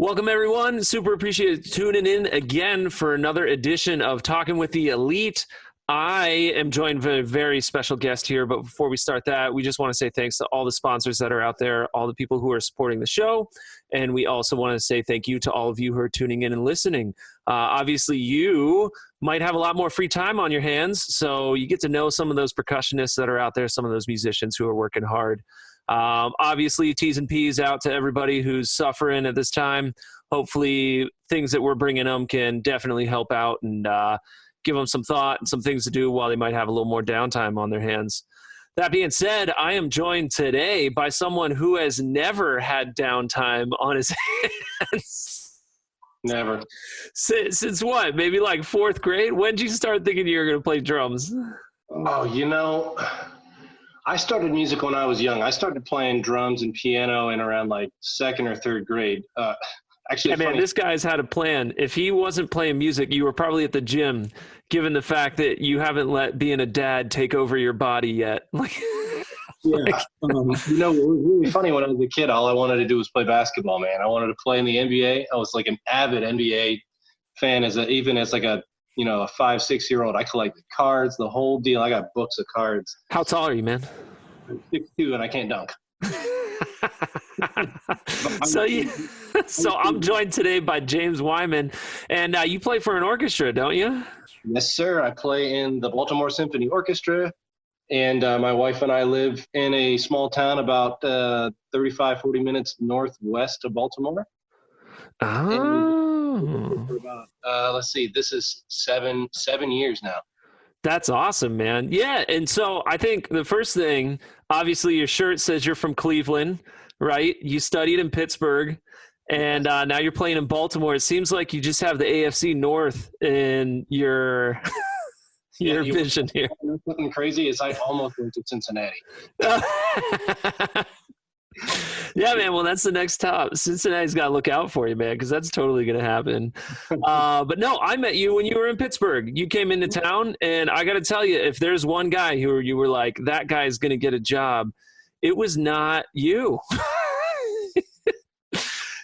Welcome, everyone. Super appreciate tuning in again for another edition of Talking with the Elite. I am joined by a very special guest here, but before we start that, we just want to say thanks to all the sponsors that are out there, all the people who are supporting the show, and we also want to say thank you to all of you who are tuning in and listening. Obviously, you might have a lot more free time on your hands, so you get to know some of those percussionists that are out there, some of those musicians who are working hard. Obviously, T's and P's out to everybody who's suffering at this time. Hopefully, things that we're bringing them can definitely help out and give them some thought and some things to do while they might have a little more downtime on their hands. That being said, I am joined today by someone who has never had downtime on his hands. Never. Since what? Maybe like fourth grade? When did you start thinking you were going to play drums? Oh, I started music when I was young. I started playing drums and piano in around like second or third grade. Actually, yeah, man, this guy's had a plan. If he wasn't playing music, you were probably at the gym, given the fact that you haven't let being a dad take over your body yet. Yeah. It was really funny when I was a kid. All I wanted to do was play basketball, man. I wanted to play in the NBA. I was like an avid NBA fan even as like a 5-6-year-old. I collected cards, the whole deal. I got books of cards. How tall are you, man? I'm 6'2", and I can't dunk. So I'm joined today by James Wyman, and you play for an orchestra, don't you? Yes, sir. I play in the Baltimore Symphony Orchestra, and my wife and I live in a small town about 35, 40 minutes northwest of Baltimore. Oh. For about, let's see, this is seven years now. That's awesome, man. Yeah, and so I think the first thing, obviously your shirt says you're from Cleveland, right? You studied in Pittsburgh, and now you're playing in Baltimore. It seems like you just have the AFC North in your vision here. Something crazy is I almost went to Cincinnati. Yeah, man. Well, that's the next top. Cincinnati's got to look out for you, man, because that's totally going to happen. But no, I met you when you were in Pittsburgh. You came into town, and I got to tell you, if there's one guy who you were like, that guy is going to get a job, it was not you.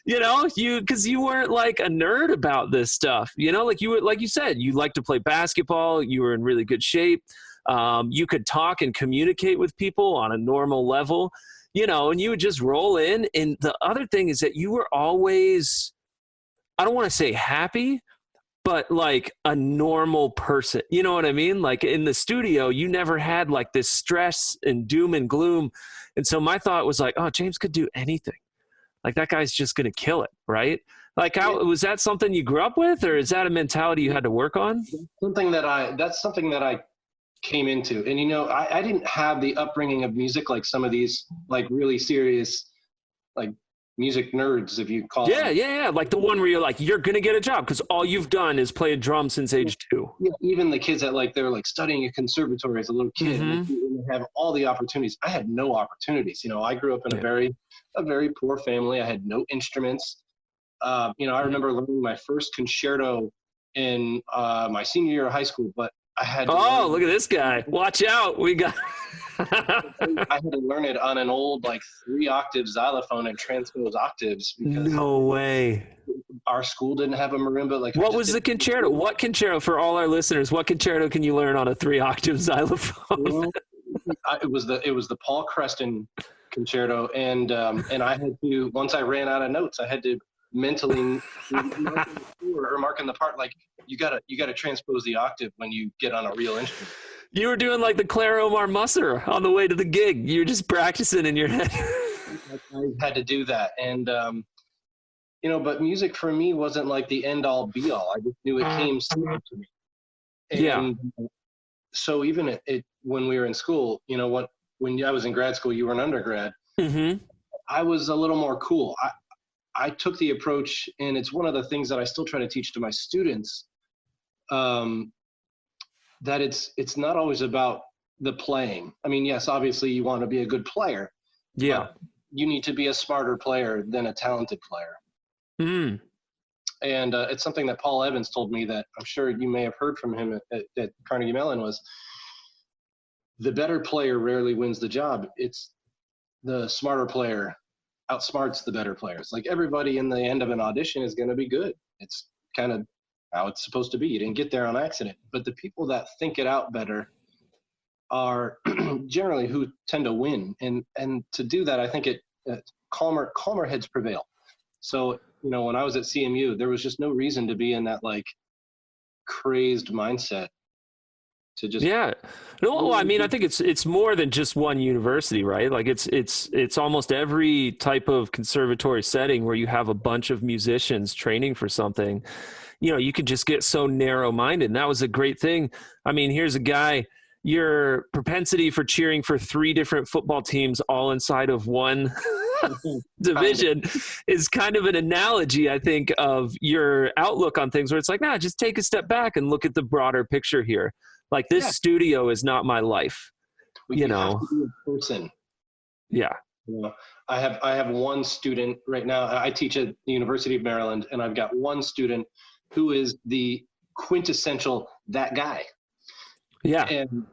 Because you weren't like a nerd about this stuff. Like you said, you like to play basketball. You were in really good shape. You could talk and communicate with people on a normal level. And you would just roll in. And the other thing is that you were always, I don't want to say happy, but like a normal person. You know what I mean? Like in the studio, you never had like this stress and doom and gloom. And so my thought was like, oh, James could do anything. Like that guy's just going to kill it, right? Like was that something you grew up with, or is that a mentality you had to work on? That's something that I came into. And I didn't have the upbringing of music like some of these like really serious like music nerds, if you call them. Yeah, like the one where you're like, you're gonna get a job because all you've done is play a drum since age 2. Yeah, even the kids that they're like studying at conservatory as a little kid, and they have all the opportunities. I had no opportunities. I grew up in a very poor family. I had no instruments. I remember learning my first concerto in my senior year of high school, but I had to look at this guy. Watch out. We got I had to learn it on an old 3-octave xylophone and transpose octaves because no way. Our school didn't have a marimba. What was the concerto? What concerto, for all our listeners, what concerto can you learn on a 3-octave xylophone? It was the Paul Creston concerto, and I had to, once I ran out of notes, I had to mentally mark in the part you gotta transpose the octave when you get on a real instrument. You were doing like the Claire Omar Musser on the way to the gig. You were just practicing in your head. I had to do that, and but music for me wasn't like the end all be all. I just knew it came slow to me. And so even when we were in school, when I was in grad school, you were an undergrad. Mm-hmm. I was a little more cool. I took the approach, and it's one of the things that I still try to teach to my students, that it's not always about the playing. I mean, yes, obviously you want to be a good player. Yeah. You need to be a smarter player than a talented player. Mm. And it's something that Paul Evans told me that I'm sure you may have heard from him at Carnegie Mellon was, the better player rarely wins the job. It's the smarter player outsmarts the better players. Like everybody in the end of an audition is going to be good. It's kind of how it's supposed to be. You didn't get there on accident. But the people that think it out better are generally who tend to win. And to do that, I think calmer heads prevail. So, when I was at CMU, there was just no reason to be in that like crazed mindset to just. Yeah. No, I mean, I think it's more than just one university, right? Like it's almost every type of conservatory setting where you have a bunch of musicians training for something. You could just get so narrow-minded. And that was a great thing. I mean, here's a guy, your propensity for cheering for 3 different football teams all inside of one division is kind of an analogy, I think, of your outlook on things, where it's like, just take a step back and look at the broader picture here. Like, this studio is not my life. You have to be a person. Yeah. I have one student right now. I teach at the University of Maryland, and I've got one student who is the quintessential that guy. Yeah. And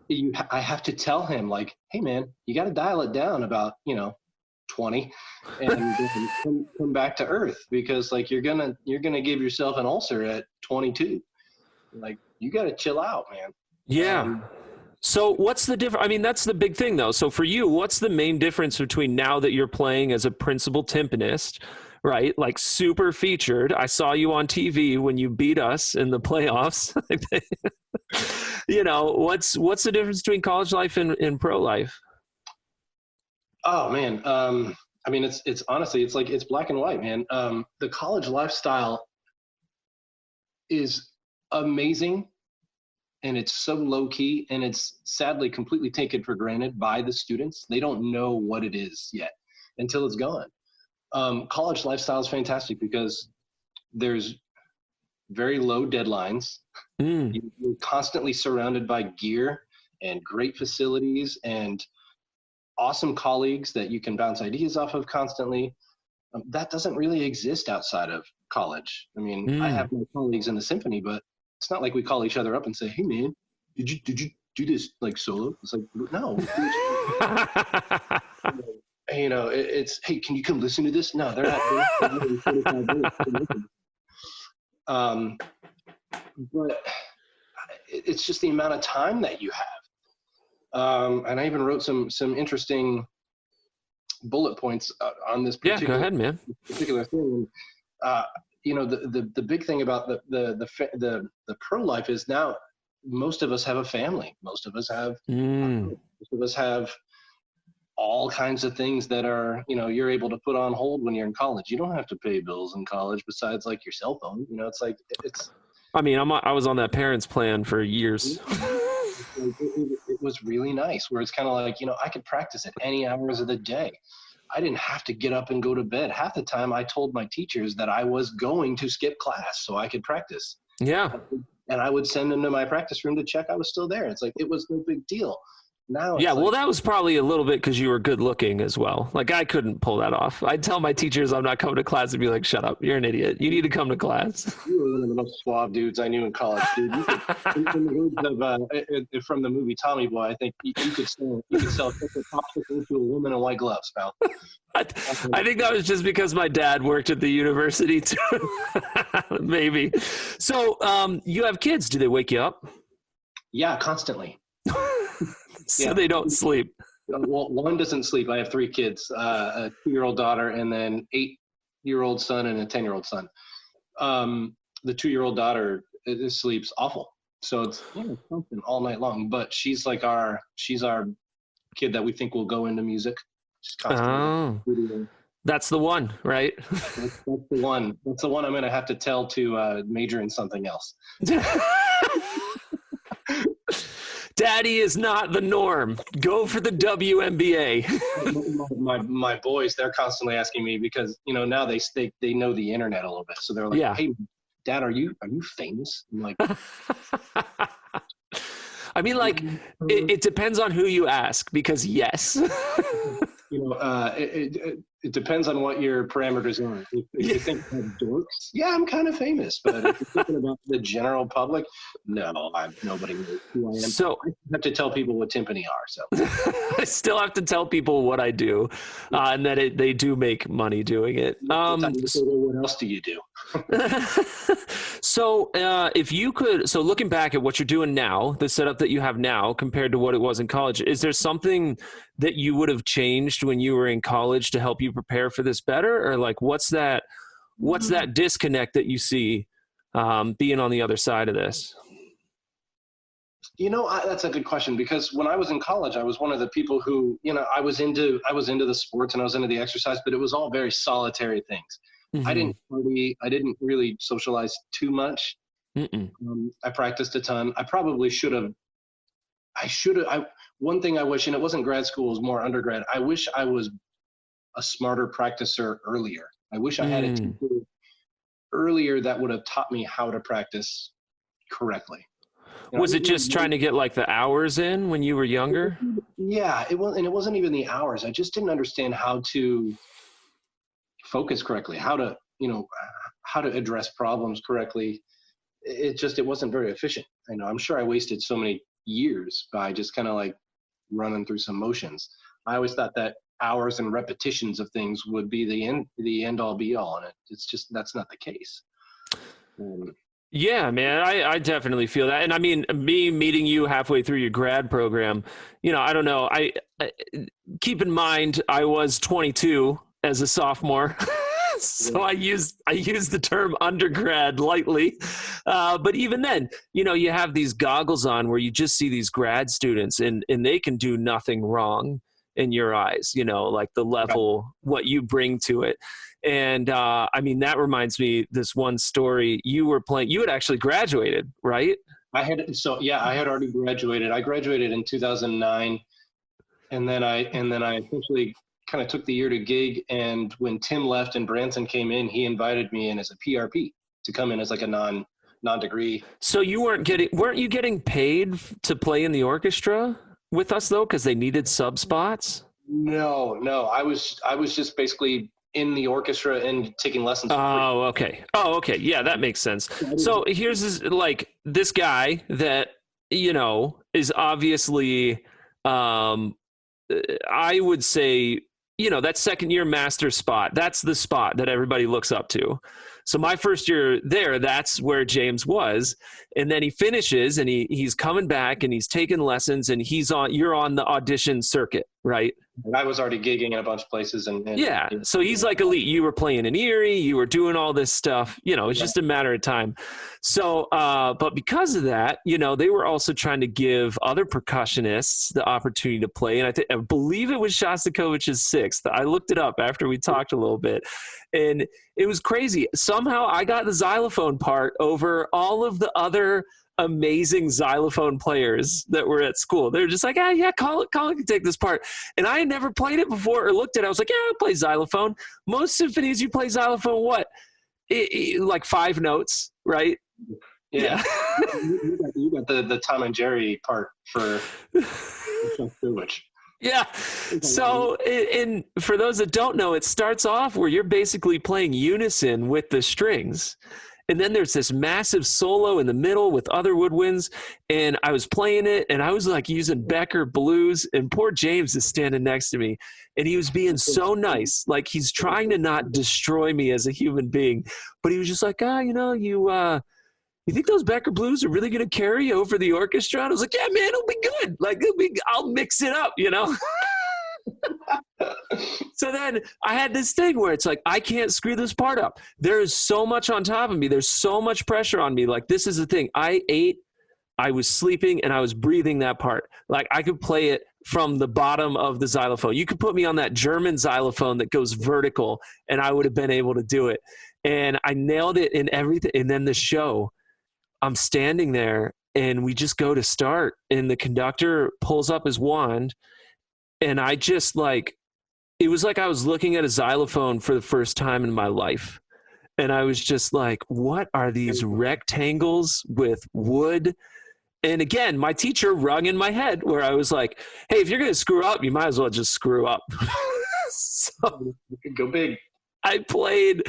I have to tell him, like, hey man, you got to dial it down about 20 and come back to earth, because like you're gonna give yourself an ulcer at 22. Like, you got to chill out, man. Yeah. So what's the difference? I mean, that's the big thing though. So for you, what's the main difference between now that you're playing as a principal timpanist, right? Like, super featured. I saw you on TV when you beat us in the playoffs. What's the difference between college life and pro life? Oh man. I mean, it's honestly, it's black and white, man. The college lifestyle is amazing, and it's so low key, and it's sadly completely taken for granted by the students. They don't know what it is yet until it's gone. College lifestyle is fantastic because there's very low deadlines. You're constantly surrounded by gear and great facilities and awesome colleagues that you can bounce ideas off of constantly. That doesn't really exist outside of college. I mean, I have my colleagues in the symphony, but it's not like we call each other up and say, hey man, did you do this like solo? It's like, no. It's, hey, can you come listen to this? No, they're not. But it's just the amount of time that you have. And I even wrote some interesting bullet points on this particular, go ahead, man. Particular thing. The big thing about the pro life is now most of us have a family. Most of us have all kinds of things that are, you're able to put on hold when you're in college. You don't have to pay bills in college besides like your cell phone. It's like, I mean, I was on that parents plan for years. It was really nice, where it's kind of like, I could practice at any hours of the day. I didn't have to get up and go to bed. Half the time I told my teachers that I was going to skip class so I could practice. Yeah. And I would send them to my practice room to check I was still there. It's like, it was no big deal. Now, well, that was probably a little bit because you were good looking as well. Like, I couldn't pull that off. I'd tell my teachers I'm not coming to class and be like, shut up, you're an idiot. You need to come to class. You were one of the most suave dudes I knew in college, dude. In the words of, from the movie Tommy Boy, I think you could sell popsicle to a woman in white gloves, pal. I think that was just because my dad worked at the university too. Maybe. So you have kids. Do they wake you up? Yeah, constantly. So they don't sleep. Well, one doesn't sleep. I have 3 kids, a 2-year-old daughter, and then 8-year-old son and a 10-year-old son. The 2-year-old daughter sleeps awful. So it's something all night long, but she's our kid that we think will go into music. She's constantly that's the one, right? That's the one. That's the one I'm going to have to tell to major in something else. Daddy is not the norm. Go for the WNBA. my boys, they're constantly asking me because, now they know the internet a little bit. So they're like, hey, Dad, are you famous? I'm like, I mean, like, it depends on who you ask, because yes. it depends on what your parameters are. If you think of dorks, yeah, I'm kind of famous. But if you're thinking about the general public, no, nobody knows who I am. So I have to tell people what timpani are. So I still have to tell people what I do, and that they do make money doing it. What else do you do? So if you could, so looking back at what you're doing now, the setup that you have now compared to what it was in college, is there something that you would have changed when you were in college to help you prepare for this better? Or like, what's that disconnect that you see being on the other side of this? That's a good question, because when I was in college, I was one of the people who, I was into the sports and I was into the exercise, but it was all very solitary things. Mm-hmm. I didn't party. I didn't really socialize too much. I practiced a ton. I probably should have. One thing I wish, and it wasn't grad school, it was more undergrad. I wish I was a smarter practicer earlier. I wish I had a teacher earlier that would have taught me how to practice correctly. Was it just trying to get like the hours in when you were younger? Yeah, it was, and it wasn't even the hours. I just didn't understand how to focus correctly, how to address problems correctly. It wasn't very efficient. I'm sure I wasted so many years by just kind of like running through some motions. I always thought that hours and repetitions of things would be the end all be all, and it's just, that's not the case. Yeah, man, I definitely feel that. And I mean, me meeting you halfway through your grad program, I don't know. I keep in mind, I was 22 as a sophomore. So I use the term undergrad lightly. But even then, you have these goggles on where you just see these grad students and they can do nothing wrong in your eyes, like the level, what you bring to it. And that reminds me, this one story you had actually graduated, right? I had already graduated. I graduated in 2009. And then I essentially kind of took the year to gig. And when Tim left and Branson came in, he invited me in as a PRP to come in as like a non-degree. So you weren't you getting paid to play in the orchestra with us though? 'Cause they needed sub spots? No. I was just basically in the orchestra and taking lessons. Oh, okay. Yeah, that makes sense. So here's this guy that, is obviously, I would say, that second year master spot, that's the spot that everybody looks up to. So my first year there, that's where James was. And then he finishes and he's coming back and he's taking lessons and you're on the audition circuit, right? And I was already gigging in a bunch of places. Yeah. So he's like elite. You were playing in Erie. You were doing all this stuff. It's just a matter of time. So, but because of that, they were also trying to give other percussionists the opportunity to play. And I believe it was Shostakovich's sixth. I looked it up after we talked a little bit. And it was crazy. Somehow I got the xylophone part over all of the other amazing xylophone players that were at school. They were just like, Colin can take this part. And I had never played it before or looked at it. I was like, I play xylophone. Most symphonies you play xylophone, what? Like 5 notes, right? Yeah. You got the Tom and Jerry part for Shostakovich. Yeah. So, and for those that don't know, it starts off where you're basically playing unison with the strings. And then there's this massive solo in the middle with other woodwinds. And I was playing it and I was like using Becker blues, and poor James is standing next to me and he was being so nice. Like he's trying to not destroy me as a human being, but he was just like, you think those Becker blues are really going to carry over the orchestra? And I was like, yeah, man, it'll be good. Like I'll mix it up, So then I had this thing where it's like, I can't screw this part up. There is so much on top of me. There's so much pressure on me. Like, this is the thing. I ate, I was sleeping, and I was breathing that part. Like, I could play it from the bottom of the xylophone. You could put me on that German xylophone that goes vertical, and I would have been able to do it. And I nailed it in everything. And then the show, I'm standing there, and we just go to start, and the conductor pulls up his wand, and I just it was like I was looking at a xylophone for the first time in my life. And I was just like, what are these rectangles with wood? And again, my teacher rung in my head where I was like, hey, if you're going to screw up, you might as well just screw up. So Go big. I played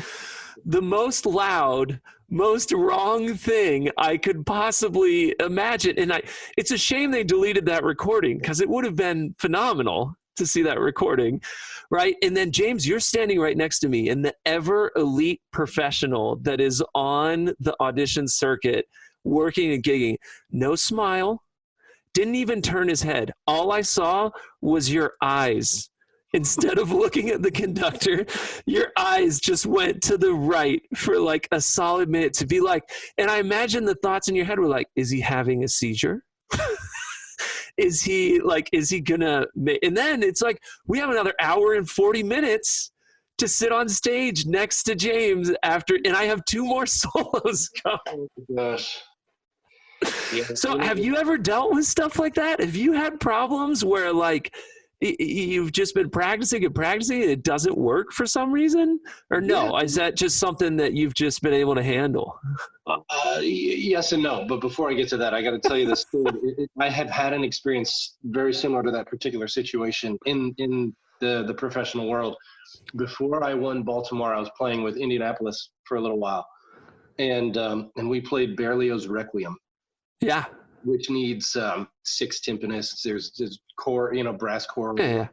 the most loud, most wrong thing I could possibly imagine. And it's a shame they deleted that recording because it would have been phenomenal to see that recording, right? And then, James, you're standing right next to me, and the ever elite professional that is on the audition circuit, working and gigging, no smile, didn't even turn his head. All I saw was your eyes. Instead of looking at the conductor, your eyes just went to the right for like a solid minute to be like, and I imagine the thoughts in your head were like, is he having a seizure? Is he gonna, and then it's like, we have another hour and 40 minutes to sit on stage next to James after, and I have 2 more solos coming. Oh, gosh. Yeah. So have you ever dealt with stuff like that? Have you had problems where like, you've just been practicing and it doesn't work for some reason? Or no, is that just something that you've just been able to handle? Yes and no. But before I get to that, I got to tell you this story. I have had an experience very similar to that particular situation in the professional world. Before I won Baltimore, I was playing with Indianapolis for a little while. And we played Berlioz's Requiem. Yeah. Which needs 6 timpanists. There's core, brass core. Yeah.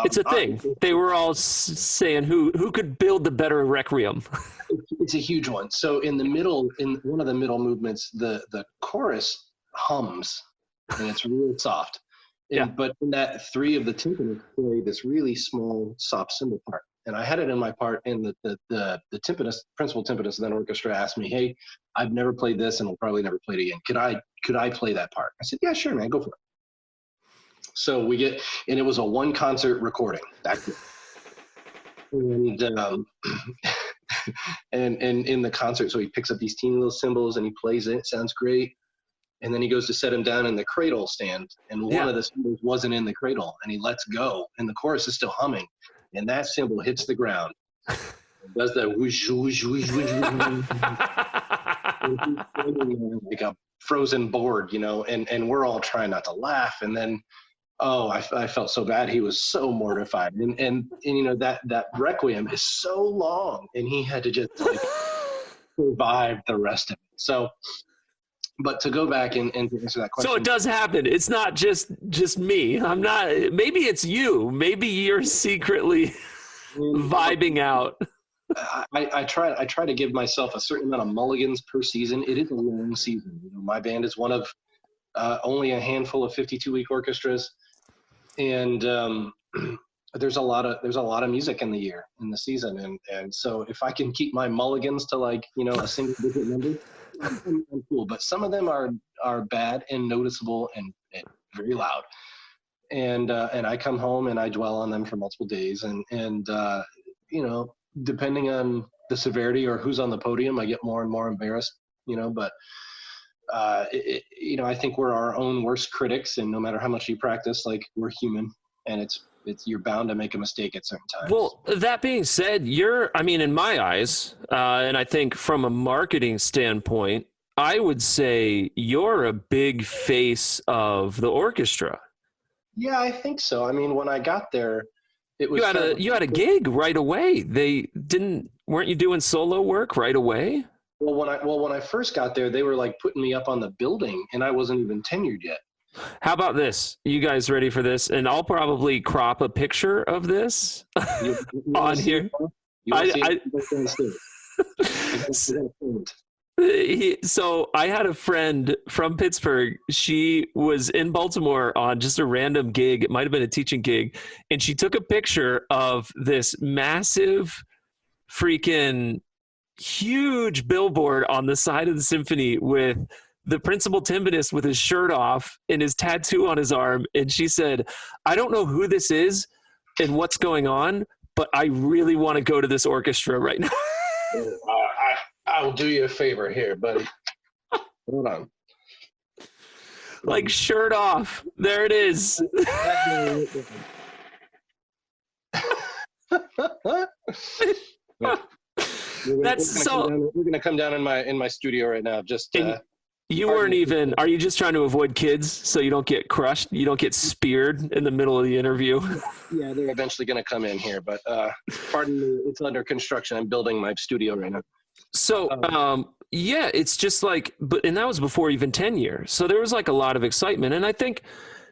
It's a thing. They were all saying who could build the better Requiem. It's a huge one. So in the middle, in one of the middle movements, the chorus hums, and it's real soft. But in that 3 of the timpanists play this really small, soft cymbal part. And I had it in my part, and the timpanist, principal timpanist of that orchestra asked me, "Hey, I've never played this, and I'll probably never play it again. Could I play that part?" I said, "Yeah, sure, man, go for it." So we get, and it was a 1 concert recording. That's it. And and in the concert, so he picks up these teeny little cymbals and he plays it. Sounds great. And then he goes to set him down in the cradle stand, and one of the cymbals wasn't in the cradle, and he lets go, and the chorus is still humming. And that cymbal hits the ground. It does that whoosh, whoosh, whoosh, whoosh, like a frozen board, and we're all trying not to laugh. And then, I felt so bad. He was so mortified. And that Requiem is so long, and he had to just like survive the rest of it. So, but to go back and to answer that question. So it does happen. It's not just me. I'm not, maybe it's you. Maybe you're secretly vibing out. I try to give myself a certain amount of mulligans per season. It is a long season. My band is one of only a handful of 52-week orchestras. And there's a lot of music in the season. And so if I can keep my mulligans to like, a single digit number, I'm cool. But some of them are bad and noticeable and very loud. And I come home and I dwell on them for multiple days. And depending on the severity or who's on the podium, I get more and more embarrassed, but I think we're our own worst critics, and no matter how much you practice, like, we're human, and it's you're bound to make a mistake at certain times. Well, that being said, in my eyes, and I think from a marketing standpoint, I would say you're a big face of the orchestra. Yeah, I think so. When I got there, it was you had a gig right away. Weren't you doing solo work right away? Well, when I first got there, they were like putting me up on the building, and I wasn't even tenured yet. How about this? You guys ready for this? And I'll probably crop a picture of this you on here. So I had a friend from Pittsburgh. She was in Baltimore on just a random gig. It might have been a teaching gig. And she took a picture of this massive freaking huge billboard on the side of the symphony with the principal timpanist with his shirt off and his tattoo on his arm. And she said, "I don't know who this is and what's going on, but I really want to go to this orchestra right now." I'll do you a favor here, buddy. Hold on. Like, shirt off. There it is. We're gonna come down in my studio right now. Just You weren't even, are you just trying to avoid kids so you don't get crushed? You don't get speared in the middle of the interview? Yeah, they're eventually going to come in here, but pardon me, it's under construction. I'm building my studio right now. So, yeah, it's just like, and that was before even 10 years. So there was like a lot of excitement. And I think,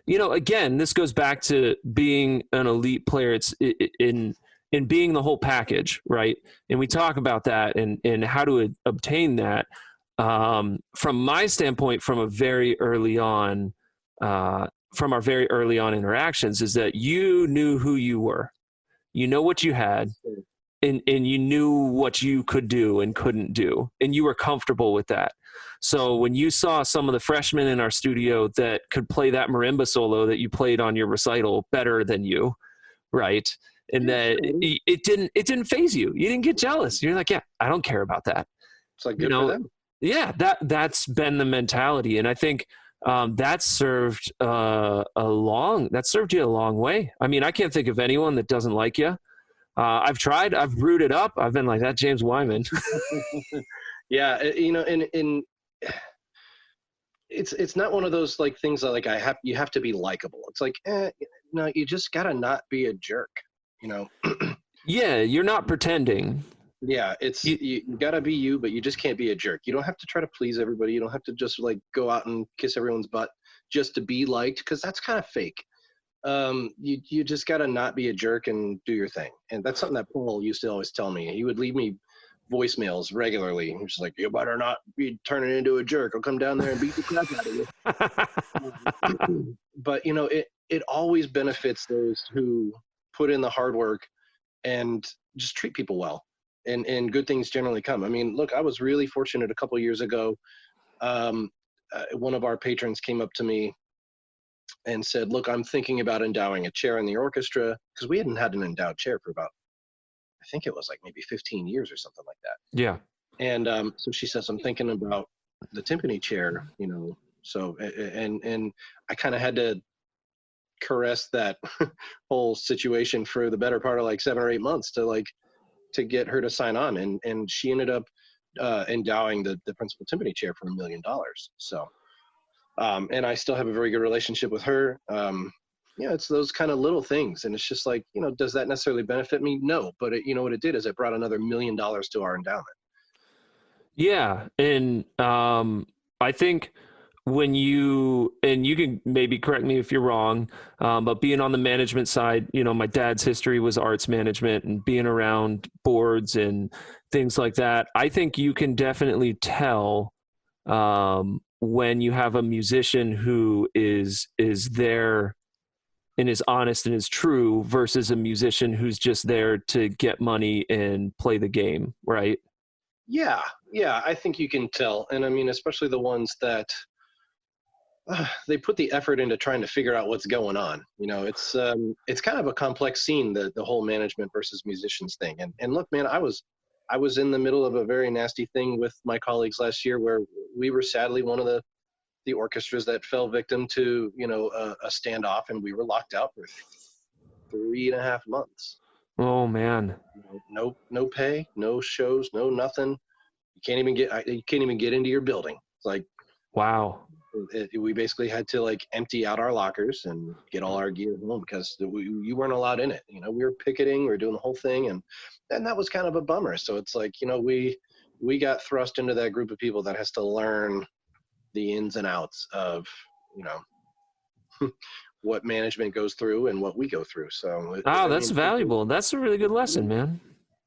again, this goes back to being an elite player. It's in being the whole package, right? And we talk about that and how to obtain that. From my standpoint, from our very early on interactions, is that you knew who you were, what you had, and you knew what you could do and couldn't do, and you were comfortable with that. So when you saw some of the freshmen in our studio that could play that marimba solo that you played on your recital better than you, right? And that it didn't faze you. You didn't get jealous. You're like, yeah, I don't care about that. It's like good for them. Yeah, that's been the mentality, and I think that served you a long way. I mean, I can't think of anyone that doesn't like you. I've tried. I've brewed it up. I've been like that James Wyman. Yeah, and it's not one of those like things that like you have to be likable. It's like, no, you just gotta not be a jerk. Yeah, you're not pretending. Yeah, it's you gotta be you, but you just can't be a jerk. You don't have to try to please everybody. You don't have to just like go out and kiss everyone's butt just to be liked, because that's kind of fake. You just gotta not be a jerk and do your thing. And that's something that Paul used to always tell me. He would leave me voicemails regularly. He was just like, "You better not be turning into a jerk. I'll come down there and beat the crap out of you." But it always benefits those who put in the hard work and just treat people well. And good things generally come. I mean, look, I was really fortunate a couple of years ago. One of our patrons came up to me and said, look, I'm thinking about endowing a chair in the orchestra, because we hadn't had an endowed chair for about, I think it was like maybe 15 years or something like that. Yeah. And so she says, I'm thinking about the timpani chair, so, and I kind of had to caress that whole situation for the better part of like 7 or 8 months to get her to sign on, and she ended up endowing the principal timpani chair for $1 million. So, and I still have a very good relationship with her. It's those kind of little things, and it's just like, does that necessarily benefit me? No, but what it did is it brought another $1 million to our endowment. Yeah, and I think when you can maybe correct me if you're wrong, but being on the management side, my dad's history was arts management, and being around boards and things like that, I think you can definitely tell when you have a musician who is there and is honest and is true versus a musician who's just there to get money and play the game, right? Yeah, I think you can tell. And I mean, especially the ones that they put the effort into trying to figure out what's going on. It's kind of a complex scene, the whole management versus musicians thing. And look, man, I was in the middle of a very nasty thing with my colleagues last year, where we were sadly one of the orchestras that fell victim to a standoff, and we were locked out for 3.5 months. Oh man. No pay, no shows, no nothing. You can't even get into your building. It's like, wow. We basically had to like empty out our lockers and get all our gear home, because you weren't allowed in it. We were picketing, we were doing the whole thing, and that was kind of a bummer. So it's like, we got thrust into that group of people that has to learn the ins and outs of what management goes through and what we go through. So that's valuable. That's a really good lesson, man.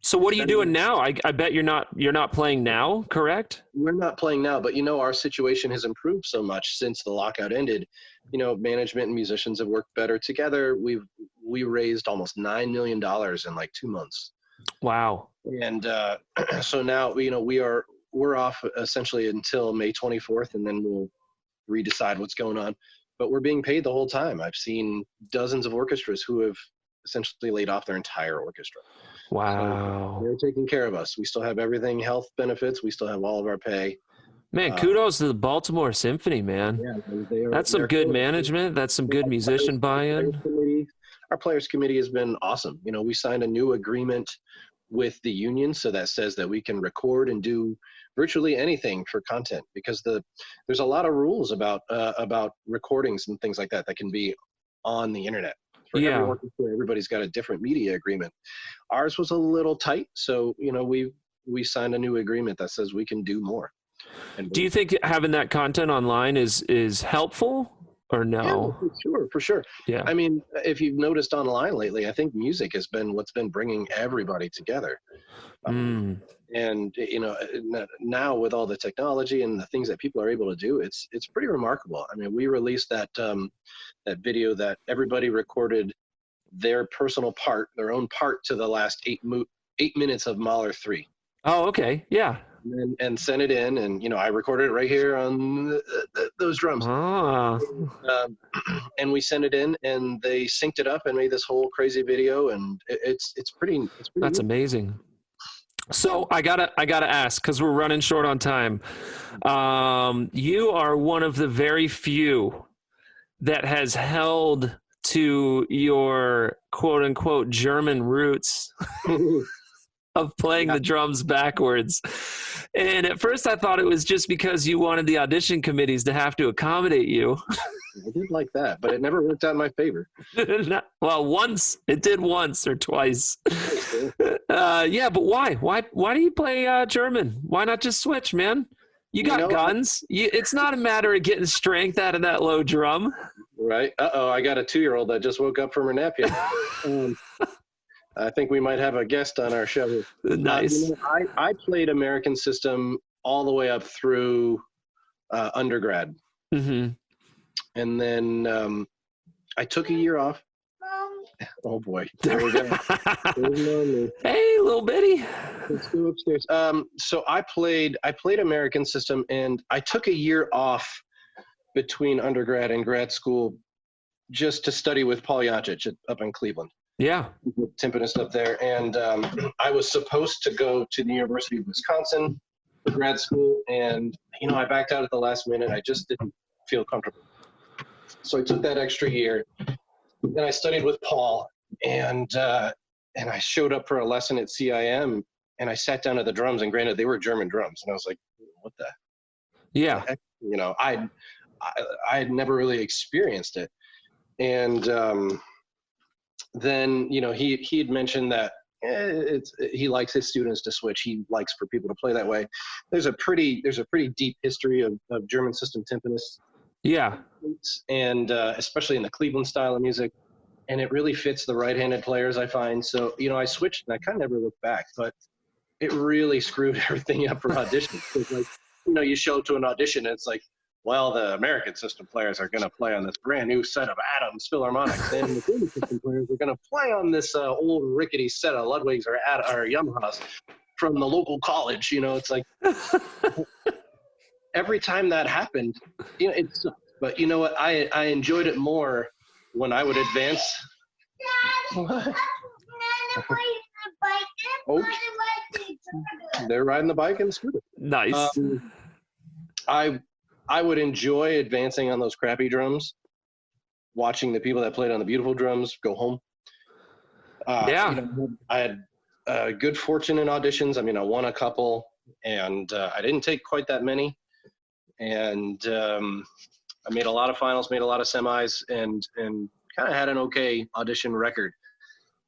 So what are you doing now? I bet you're not playing now, correct? We're not playing now, but our situation has improved so much since the lockout ended. Management and musicians have worked better together. We raised almost $9 million in like 2 months. Wow. And so now we're off essentially until May 24th, and then we'll redecide what's going on. But we're being paid the whole time. I've seen dozens of orchestras who have essentially laid off their entire orchestra. Wow. So they're taking care of us. We still have everything, health benefits. We still have all of our pay. Man, kudos to the Baltimore Symphony, man. Yeah, that's some good management. That's some good musician buy-in. Our players committee has been awesome. We signed a new agreement with the union, so that says that we can record and do virtually anything for content, because there's a lot of rules about recordings and things like that that can be on the internet. For every orchestra, everybody's got a different media agreement. Ours was a little tight, so we signed a new agreement that says we can do more. And do you think having that content online is helpful or no? Yeah, for sure. Yeah. I mean, if you've noticed online lately, I think music has been what's been bringing everybody together. And now with all the technology and the things that people are able to do, it's pretty remarkable. I mean, we released that video that everybody recorded their personal part, their own part to the last 8 minutes of Mahler 3. Oh, okay. Yeah. And sent it in, and I recorded it right here on those drums. And we sent it in, and they synced it up and made this whole crazy video, and it's pretty. That's neat. Amazing. So I gotta ask, because we're running short on time. You are one of the very few that has held to your quote unquote German roots of playing the drums backwards. And at first I thought it was just because you wanted the audition committees to have to accommodate you. I did like that, but it never worked out in my favor. Well, it did once or twice. Yeah, but why? Why do you play German? Why not just switch, man? You got guns. It's not a matter of getting strength out of that low drum. Right. I got a 2-year-old that just woke up from her nap yet. I think we might have a guest on our show. Nice. I played American System all the way up through undergrad. Mm-hmm. And then I took a year off. Oh boy. There we go. Hey, little bitty. Let's go upstairs. So I played American System, and I took a year off between undergrad and grad school just to study with Paul Yancic up in Cleveland. Yeah. Timpanist up there. And I was supposed to go to the University of Wisconsin for grad school. And, I backed out at the last minute. I just didn't feel comfortable. So I took that extra year, and I studied with Paul. And I showed up for a lesson at CIM, and I sat down at the drums. And granted, they were German drums. And I was like, what the? Yeah. Heck? I had never really experienced it. And then he had mentioned that he likes his students to switch. He likes for people to play that way. There's a pretty deep history of German system timpanists. Yeah. And especially in the Cleveland style of music, and it really fits the right-handed players, I find. So I switched, and I kind of never looked back, but it really screwed everything up for auditions. It's like you show up to an audition, and it's like, well, the American system players are going to play on this brand new set of Adams Philharmonics, and the German system players are going to play on this old rickety set of Ludwigs or Yamahas from the local college. It's like every time that happened, it sucked. But you know what? I enjoyed it more when I would advance. What? Oh, they're riding the bike and the scooter. Nice. I would enjoy advancing on those crappy drums, watching the people that played on the beautiful drums go home. Yeah. I had good fortune in auditions. I mean, I won a couple, and I didn't take quite that many. And I made a lot of finals, made a lot of semis, and kind of had an okay audition record.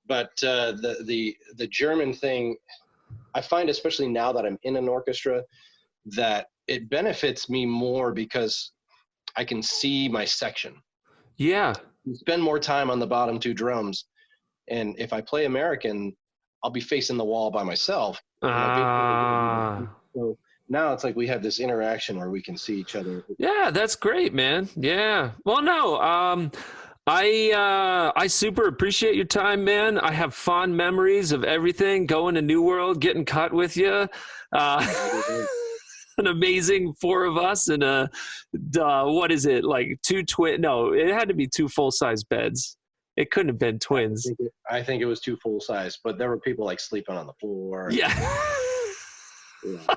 But the German thing, I find, especially now that I'm in an orchestra, that it benefits me more because I can see my section. Yeah. You spend more time on the bottom 2 drums. And if I play American, I'll be facing the wall by myself. So now it's like we have this interaction where we can see each other. Yeah, that's great, man. Yeah. Well, no, I super appreciate your time, man. I have fond memories of everything, going to New World, getting cut with you. An amazing 4 of us and what is it, like 2 twin? No, it had to be 2 full-size beds. It couldn't have been twins. I think it was 2 full-size, but there were people like sleeping on the floor. Yeah. Yeah.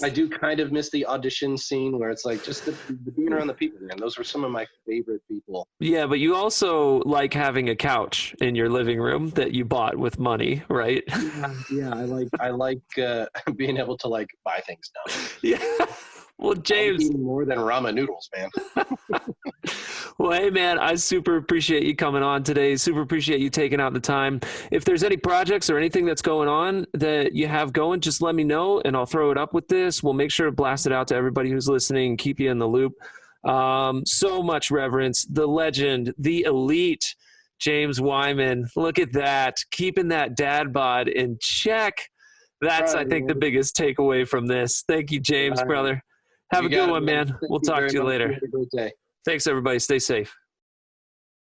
I do kind of miss the audition scene where it's like just the being around the people, man. Those were some of my favorite people. Yeah, but you also like having a couch in your living room that you bought with money, right? Yeah. I like being able to like buy things now. Yeah. Well, James, eating more than ramen noodles, man. well, hey, man, I super appreciate you coming on today. Super appreciate you taking out the time. If there's any projects or anything that's going on that you have going, just let me know and I'll throw it up with this. We'll make sure to blast it out to everybody who's listening and keep you in the loop. So much reverence. The legend, the elite, James Wyman. Look at that. Keeping that dad bod in check. That's, I think, the biggest takeaway from this. Thank you, James, brother. Have a good one, man. We'll talk to you later. Have a great day. Thanks, everybody. Stay safe.